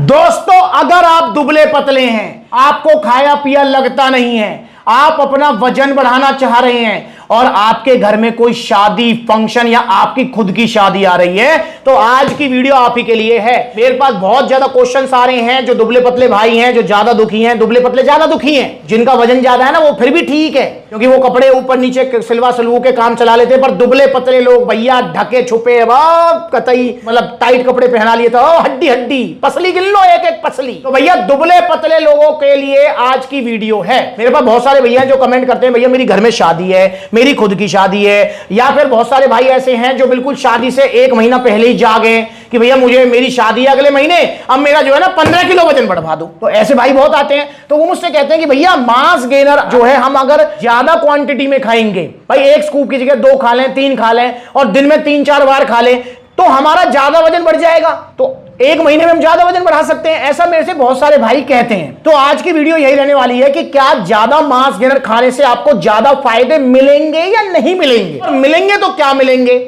दोस्तों, अगर आप दुबले पतले हैं, आपको खाया पिया लगता नहीं है, आप अपना वजन बढ़ाना चाह रहे हैं और आपके घर में कोई शादी फंक्शन या आपकी खुद की शादी आ रही है, तो आज की वीडियो आप ही के लिए है। मेरे पास बहुत ज्यादा क्वेश्चंस आ रहे हैं, जो दुबले पतले भाई हैं, जो ज्यादा दुखी हैं, दुबले पतले ज्यादा दुखी हैं, जिनका वजन ज्यादा है ना, वो फिर भी ठीक है क्योंकि वो कपड़े ऊपर नीचे सिलवा सलवू के काम चला लेते हैं। पर दुबले पतले लोग भैया ढके छुपे कतई मतलब टाइट कपड़े पहना लिए तो हड्डी हड्डी पसली गिन लो, एक एक पसली। तो भैया दुबले पतले लोगों के लिए आज की वीडियो है। मेरे पास बहुत सारे भैया जो कमेंट करते हैं, भैया मेरी घर में शादी है, मेरी खुद की शादी है, या फिर बहुत सारे भाई ऐसे हैं जो बिल्कुल शादी से 1 महीना पहले ही जागे कि भैया मुझे मेरी शादी है अगले महीने, अब मेरा जो है ना 15 किलो वजन बढ़वा दो। तो ऐसे भाई बहुत आते हैं, तो वो मुझसे कहते हैं कि भैया मास गेनर जो है हम अगर ज्यादा क्वांटिटी में खाएंगे, भाई 1 स्कूप की जगह 2 खा लें, 3 खा लें और दिन में 3-4 बार खा लें, तो हमारा ज्यादा वजन बढ़ जाएगा, तो 1 महीने में हम ज्यादा वजन बढ़ा सकते हैं। ऐसा मेरे से बहुत सारे भाई कहते हैं। तो आज की वीडियो यही रहने वाली है कि क्या ज्यादा मास गेनर खाने से आपको ज्यादा फायदे मिलेंगे या नहीं मिलेंगे, और मिलेंगे तो क्या मिलेंगे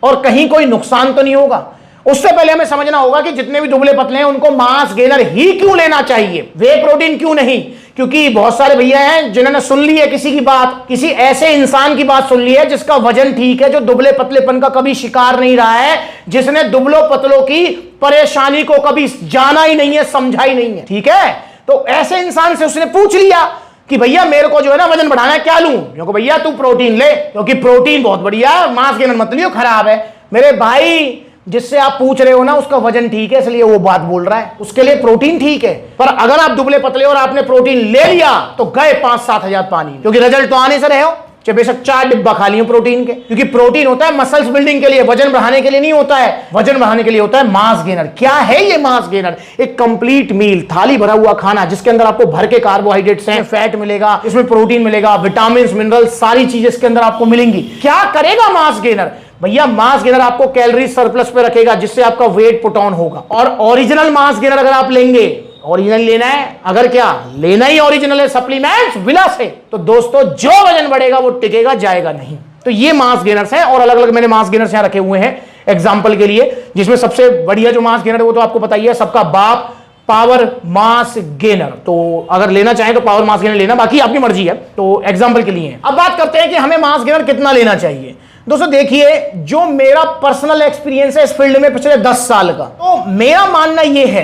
और कहीं कोई नुकसान तो नहीं होगा। उससे पहले हमें समझना होगा कि जितने भी दुबले पतले हैं उनको मास गेनर ही क्यों लेना चाहिए, वे प्रोटीन क्यों नहीं। क्योंकि बहुत सारे भैया हैं जिन्होंने सुन ली है किसी की बात, किसी ऐसे इंसान की बात सुन ली है जिसका वजन ठीक है, जो दुबले पतलेपन का कभी शिकार नहीं रहा है, जिसने दुबलों पतलों की परेशानी को कभी जाना ही नहीं है, समझा ही नहीं है, ठीक है। तो ऐसे इंसान से उसने पूछ लिया कि भैया मेरे को जो है ना वजन बढ़ाना है, क्या लूं? क्योंकि भैया तू प्रोटीन ले, क्योंकि प्रोटीन बहुत बढ़िया है, मास गेनर मत लियो, खराब है। मेरे भाई जिससे आप पूछ रहे हो ना उसका वजन ठीक है इसलिए वो बात बोल रहा है, उसके लिए प्रोटीन ठीक है। पर अगर आप दुबले पतले और आपने प्रोटीन ले लिया तो गए 5-7 हजार पानी, क्योंकि रिजल्ट तो आने से रहे हो, चाहे बेशक 4 डिब्बा खा लियो प्रोटीन के, क्योंकि प्रोटीन होता है मसल्स बिल्डिंग के लिए, वजन बढ़ाने के लिए नहीं होता है। वजन बढ़ाने के लिए होता है मास गेनर। क्या है ये मास गेनर? एक कंप्लीट मील, थाली भरा हुआ खाना जिसके अंदर आपको भर के कार्बोहाइड्रेट्स हैं, फैट मिलेगा, इसमें प्रोटीन मिलेगा, विटामिन मिनरल सारी चीजें इसके अंदर आपको मिलेंगी। क्या करेगा मास गेनर? भैया मास गेनर आपको कैलोरी सरप्लस पे रखेगा, जिससे आपका वेट पुट ऑन होगा। और ओरिजिनल मास गेनर अगर आप लेंगे, ओरिजिनल लेना है, अगर क्या लेना ही ओरिजिनल है, सप्लीमेंट्स विलास है, तो दोस्तों जो वजन बढ़ेगा वो टिकेगा, जाएगा नहीं। तो ये मास गेनर्स हैं और अलग अलग मैंने मास गेनर्स यहां रखे हुए हैं एग्जांपल के लिए, जिसमें सबसे बढ़िया जो मास गेनर है वो तो आपको पता ही है, सबका बाप पावर मास गेनर। तो अगर लेना चाहें तो पावर मास गेनर लेना, बाकी आपकी मर्जी है। तो एग्जांपल के लिए अब बात करते हैं कि हमें मास गेनर कितना लेना चाहिए। दोस्तों देखिए, जो मेरा पर्सनल एक्सपीरियंस है इस फील्ड में पिछले 10 साल का, तो मेरा मानना यह है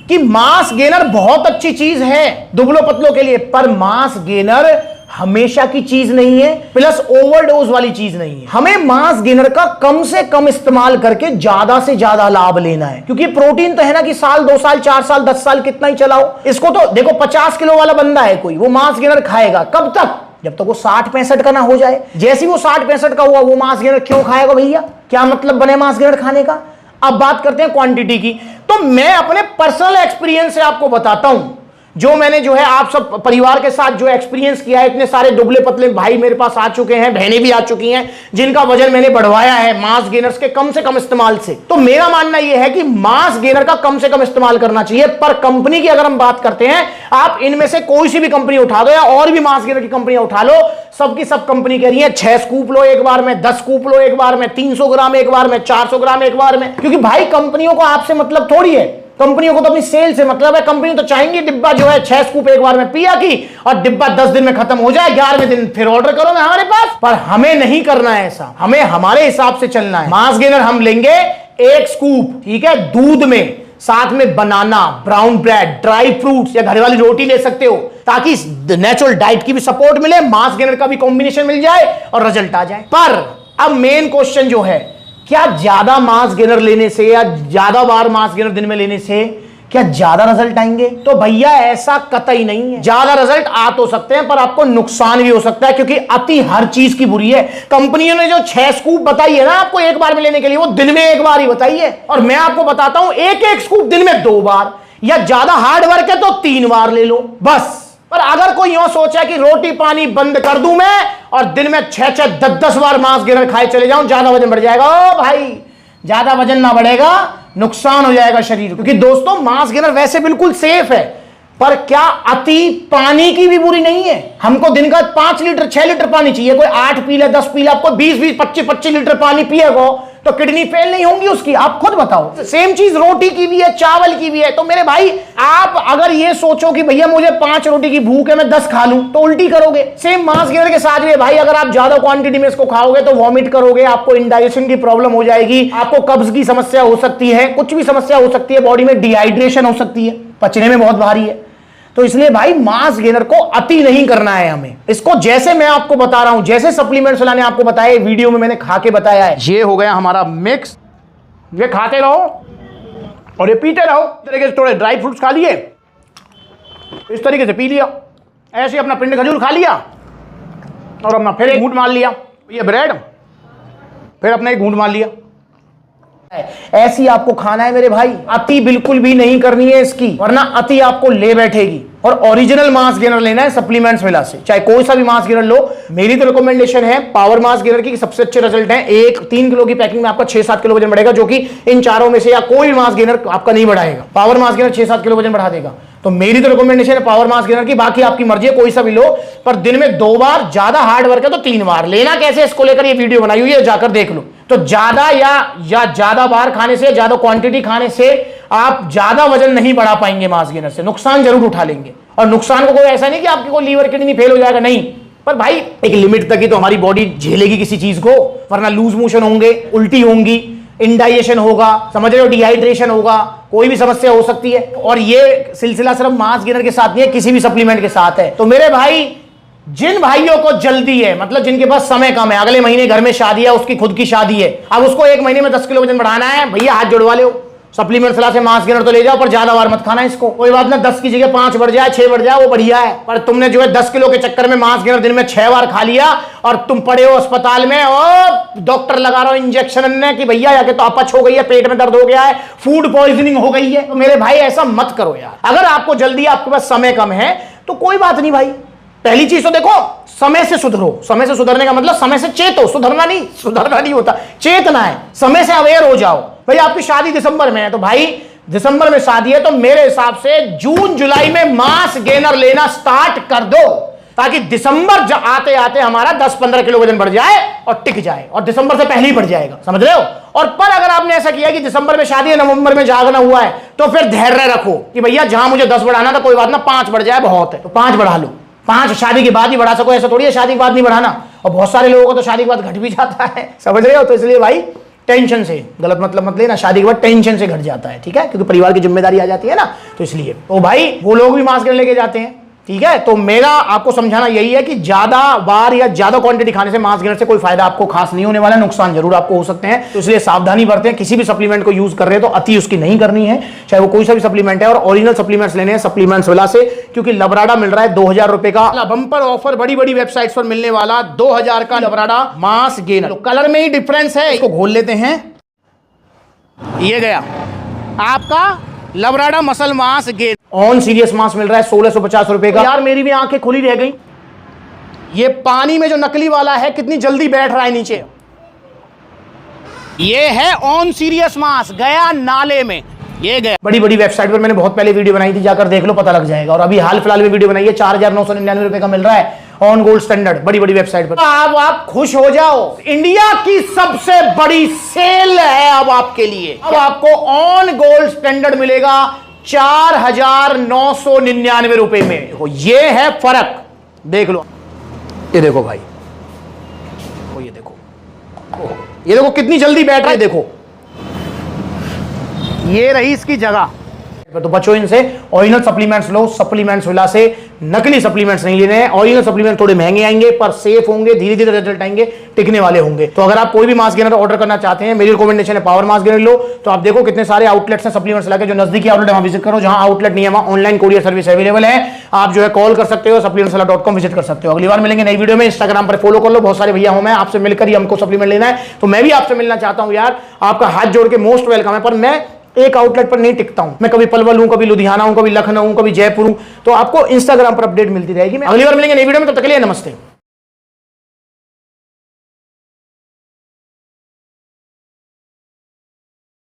कि मास गेनर बहुत अच्छी चीज है दुबलों पतलों के लिए, पर मास गेनर हमेशा की चीज नहीं है, प्लस ओवरडोज वाली चीज नहीं है। हमें मास गेनर का कम से कम इस्तेमाल करके ज्यादा से ज्यादा लाभ लेना है, क्योंकि प्रोटीन तो है ना कि साल 2 साल 4 साल 10 साल कितना ही चलाओ इसको। तो देखो 50 किलो वाला बंदा है कोई, वो मास गेनर खाएगा कब तक? जब तक वो 60-65 का ना हो जाए। जैसे वो 60-65 का हुआ वो मास गेनर क्यों खाएगा भैया? क्या मतलब बने मास गेनर खाने का? अब बात करते हैं क्वांटिटी की। तो मैं अपने पर्सनल एक्सपीरियंस से आपको बताता हूं, जो मैंने जो है आप सब परिवार के साथ जो एक्सपीरियंस किया है। इतने सारे दुबले पतले भाई मेरे पास आ चुके हैं, बहनें भी आ चुकी हैं, जिनका वजन मैंने बढ़वाया है मास गेनर्स के कम से कम इस्तेमाल से। तो मेरा मानना यह है कि मास गेनर का कम से कम इस्तेमाल करना चाहिए। पर कंपनी की अगर हम बात करते हैं, आप इनमें से कोई सी भी कंपनी उठा दो या और भी मास गेनर की कंपनियां उठा लो, सबकी सब कंपनी कह रही है 6 स्कूप लो एक बार में, 10 स्कूप लो एक बार में, 300 ग्राम एक बार में, 400 ग्राम एक बार में। क्योंकि भाई कंपनियों को आपसे मतलब थोड़ी है, कंपनियों को तो अपनी सेल से मतलब है। कंपनी तो चाहेंगी डिब्बा जो है 6 स्कूप एक बार में पिया की और डिब्बा 10 दिन में खत्म हो जाए, 11वें दिन फिर ऑर्डर करो मैं हमारे पास। पर हमें नहीं करना है ऐसा, हमें हमारे हिसाब से चलना है। मास गेनर हम लेंगे 1 स्कूप, ठीक है, दूध में, साथ में बनाना, ब्राउन ब्रेड, ड्राई फ्रूट्स या घर वाली रोटी ले सकते हो, ताकि नेचुरल डाइट की भी सपोर्ट मिले, मास गेनर का भी कॉम्बिनेशन मिल जाए और रिजल्ट आ जाए। पर अब मेन क्वेश्चन जो है, क्या ज्यादा मास गेनर लेने से या ज्यादा बार मास गेनर दिन में लेने से क्या ज्यादा रिजल्ट आएंगे? तो भैया ऐसा कतई नहीं है। ज्यादा रिजल्ट आ तो सकते हैं पर आपको नुकसान भी हो सकता है, क्योंकि अति हर चीज की बुरी है। कंपनियों ने जो 6 स्कूप बताई है ना आपको एक बार में लेने के लिए, वो दिन में एक बार ही बताई है, और मैं आपको बताता हूं 1-1 स्कूप दिन में 2 बार, या ज्यादा हार्ड वर्क है तो 3 बार ले लो बस। पर अगर कोई यूं सोचा कि रोटी पानी बंद कर दूं मैं और दिन में 6-6 10-10 बार मांस गेनर खाए चले जाऊं, ज्यादा वजन बढ़ जाएगा। ओ भाई, ज्यादा वजन ना बढ़ेगा, नुकसान हो जाएगा शरीर। क्योंकि दोस्तों मांस गेनर वैसे बिल्कुल सेफ है, पर क्या अति पानी की भी बुरी नहीं है। हमको दिन का 5 लीटर 6 लीटर पानी चाहिए, कोई 8 पी ले 10 पी ले, आपको 20-20 25-25 लीटर पानी पिएगा तो किडनी फेल नहीं होंगी उसकी? आप खुद बताओ। सेम चीज रोटी की भी है, चावल की भी है। तो मेरे भाई आप अगर ये सोचो कि भैया मुझे 5 रोटी की भूख है, मैं 10 खा लूं, तो उल्टी करोगे। सेम मांस गेनर के साथ भी भाई, अगर आप ज्यादा क्वांटिटी में इसको खाओगे तो वॉमिट करोगे, आपको इंडाइजेशन की प्रॉब्लम हो जाएगी, आपको कब्ज की समस्या हो सकती है, कुछ भी समस्या हो सकती है, बॉडी में डिहाइड्रेशन हो सकती है, पचने में बहुत भारी है। तो इसलिए भाई मांस गेनर को अति नहीं करना है हमें। इसको जैसे मैं आपको बता रहा हूं, जैसे सप्लीमेंट्स वाला ने आपको बताया, वीडियो में मैंने खा के बताया है। ये हो गया हमारा मिक्स, ये खाते रहो और ये पीते रहो। इस तरीके से थोड़े ड्राई फ्रूट्स खा लिए, इस तरीके से पी लिया, ऐसे अपना पिंड खजूर खा लिया और अपना फिर एक घूंट मार लिया, ये ब्रेड, फिर अपना एक घूंट मार लिया। ऐसी आपको खाना है मेरे भाई, अति बिल्कुल भी नहीं करनी है इसकी, वरना अति आपको ले बैठेगी। और ओरिजिनल मांस गेनर लेना है सप्लीमेंट्स मिला से, चाहे कोई सा भी मांस गेनर लो। मेरी तो रिकमेंडेशन है पावर मांस गेनर की, सबसे अच्छे रिजल्ट है। 3 किलो की पैकिंग में आपका 6-7 किलो वजन बढ़ेगा, जो कि इन चारों में से या कोई भी मांस गेनर आपका नहीं बढ़ाएगा। पावर मांस गेनर 6-7 किलो वजन बढ़ा देगा। तो मेरी तो रिकमेंडेशन है पावर मांस गेनर की, बाकी आपकी मर्जी है, कोई सा भी लो। पर दिन में 2 बार, ज्यादा हार्ड वर्क है तो 3 बार लेना। कैसे, इसको लेकर ये वीडियो बनाई हुई है, जाकर देख लो। तो ज्यादा या ज्यादा बार खाने से, ज्यादा क्वांटिटी खाने से आप ज्यादा वजन नहीं बढ़ा पाएंगे मांस गेनर से, नुकसान जरूर उठा लेंगे। और नुकसान को कोई ऐसा नहीं कि आपकी कोई लीवर किडनी फेल हो जाएगा, नहीं। पर भाई एक लिमिट तक ही तो हमारी बॉडी झेलेगी किसी चीज को, वरना लूज मोशन होंगे, उल्टी होंगी, इंडाइजेशन होगा, समझ रहे हो, डिहाइड्रेशन होगा, कोई भी समस्या हो सकती है। और ये सिलसिला सिर्फ मांस गेनर के साथ नहीं है, किसी भी सप्लीमेंट के साथ है। तो मेरे भाई, जिन भाइयों को जल्दी है, मतलब जिनके पास समय कम है, अगले महीने घर में शादी है, उसकी खुद की शादी है, अब उसको 1 महीने में 10 किलो वजन बढ़ाना है, भैया हाथ जुड़वा लो, सप्लीमेंट सलाह से मांस गेनर तो ले जाओ, पर ज्यादा बार मत खाना इसको। कोई बात ना, 10 की जगह 5 बढ़ जाए, 6 बढ़ जाए, वो बढ़िया है। पर तुमने जो है 10 किलो के चक्कर में मांस गेनर दिन में 6 बार खा लिया और तुम पड़े हो अस्पताल में, और डॉक्टर लगा रहा हो इंजेक्शन ने कि भैया या तो अपच हो गई है, पेट में दर्द हो गया है, फूड पॉइजनिंग हो गई है। तो मेरे भाई ऐसा मत करो यार। अगर आपको जल्दी, आपके पास समय कम है, तो कोई बात नहीं भाई। पहली चीज तो देखो, समय से सुधरो। समय से सुधरने का मतलब समय से चेतो, सुधरना नहीं होता, चेतना है। समय से अवेयर हो जाओ। भाई आपकी शादी दिसंबर में है, तो भाई दिसंबर में शादी है, तो मेरे हिसाब से जून जुलाई में मांस गेनर लेना स्टार्ट कर दो, ताकि दिसंबर आते आते हमारा 10-15 किलो वजन बढ़ जाए और टिक जाए, और दिसंबर से पहले ही बढ़ जाएगा, समझ रहे हो। और पर अगर आपने ऐसा किया कि दिसंबर में शादी है, नवंबर में जागना हुआ है, तो फिर धैर्य रखो कि भैया जहां मुझे 10 बढ़ाना था, कोई बात ना, 5 बढ़ जाए बहुत है, तो 5 बढ़ा लो। 5 शादी के बाद ही बढ़ा सको, ऐसा थोड़ी है शादी के बाद नहीं बढ़ाना। और बहुत सारे लोगों को तो शादी के बाद घट भी जाता है, समझ रहे हो। तो इसलिए भाई टेंशन से, गलत मतलब मत लेना, शादी के बाद टेंशन से घट जाता है, ठीक है, क्योंकि परिवार की जिम्मेदारी आ जाती है ना। तो इसलिए तो भाई वो लोग भी मांस गेनर लेके जाते हैं, ठीक है। तो मेरा आपको समझाना यही है कि ज्यादा बार या ज्यादा क्वांटिटी खाने से मांस गेनर से कोई फायदा आपको खास नहीं होने वाला, नुकसान जरूर आपको हो सकते हैं। तो इसलिए सावधानी बरतें। किसी भी सप्लीमेंट को यूज कर रहे हैं तो अति उसकी नहीं करनी है, चाहे वो कोई सा भी सप्लीमेंट है। और ओरिजिनल सप्लीमेंट्स लेने हैं सप्लीमेंट्स वाला से, क्योंकि लबराडा मिल रहा है 2000 रुपए का बंपर ऑफर, बड़ी बड़ी वेबसाइट्स पर मिलने वाला 2000 का लबराडा मांस गेनर। तो कलर में ही डिफरेंस है, इसको घोल लेते हैं। ये गया आपका लबराडा मसल मांस गेनर। ऑन सीरियस मांस मिल रहा है 1650 रुपए का। यार मेरी भी आंखें खुली रह गई, ये पानी में जो नकली वाला है कितनी जल्दी बैठ रहा है नीचे। ये है ऑन सीरियस मांस, गया नाले में, ये गया। बड़ी बड़ी वेबसाइट पर मैंने बहुत पहले वीडियो बनाई थी, जाकर देख लो, पता लग जाएगा। और अभी हाल फिलहाल में वीडियो बनाई है, 4999 रुपए का मिल रहा है ऑन गोल्ड स्टैंडर्ड, बड़ी बड़ी वेबसाइट पर। अब आप खुश हो जाओ, इंडिया की सबसे बड़ी सेल है अब आपके लिए। अब आपको ऑन गोल्ड स्टैंडर्ड मिलेगा 4999 रुपए में। ये है फर्क, देख लो। ये देखो भाई, ये देखो, ये देखो कितनी जल्दी बैठ रहा है, देखो ये रही इसकी जगह। तो बचो इनसे, ओरिजिनल सप्लीमेंट्स लो, सप्लीमेंट्स विला से। नकली सप्लीमेंट्स नहीं लेने हैं। ओरिजिनल सप्लीमेंट थोड़े महंगे आएंगे, पर सेफ होंगे, धीरे धीरे रिजल्ट आएंगे, टिकने वाले होंगे। तो अगर आप कोई भी मांस गेनर ऑर्डर करना चाहते हैं, मेरी रिकमेंडेशन है पावर मांस गेनर लो। तो आप देखो कितने सारे आउटलेट्स हैं सप्लीमेंट्स लाके, जो नजदीकी आउटलेट वहां विजिट करो, जहां आउटलेट नहीं है वहां ऑनलाइन कोरियर सर्विस अवेलेबल है। आप जो है कॉल कर सकते हो, supplementswala.com विजिट कर सकते हो। अगली बार मिलेंगे नई वीडियो में। इंस्टाग्राम पर फॉलो कर लो, बहुत सारे भैया हूं मैं, आपसे मिलकर ही हमको सप्लीमेंट लेना है, तो मैं भी आपसे मिलना चाहता हूं यार। आपका हाथ जोड़ के मोस्ट वेलकम है, पर मैं एक आउटलेट पर नहीं टिकता हूं। मैं कभी पलवल हूं, कभी लुधियाना हूं, कभी लखनऊ हूं, कभी जयपुर हूं। तो आपको इंस्टाग्राम पर अपडेट मिलती रहेगी। मैं अगली बार मिलेंगे नई वीडियो में, तब तक के लिए नमस्ते।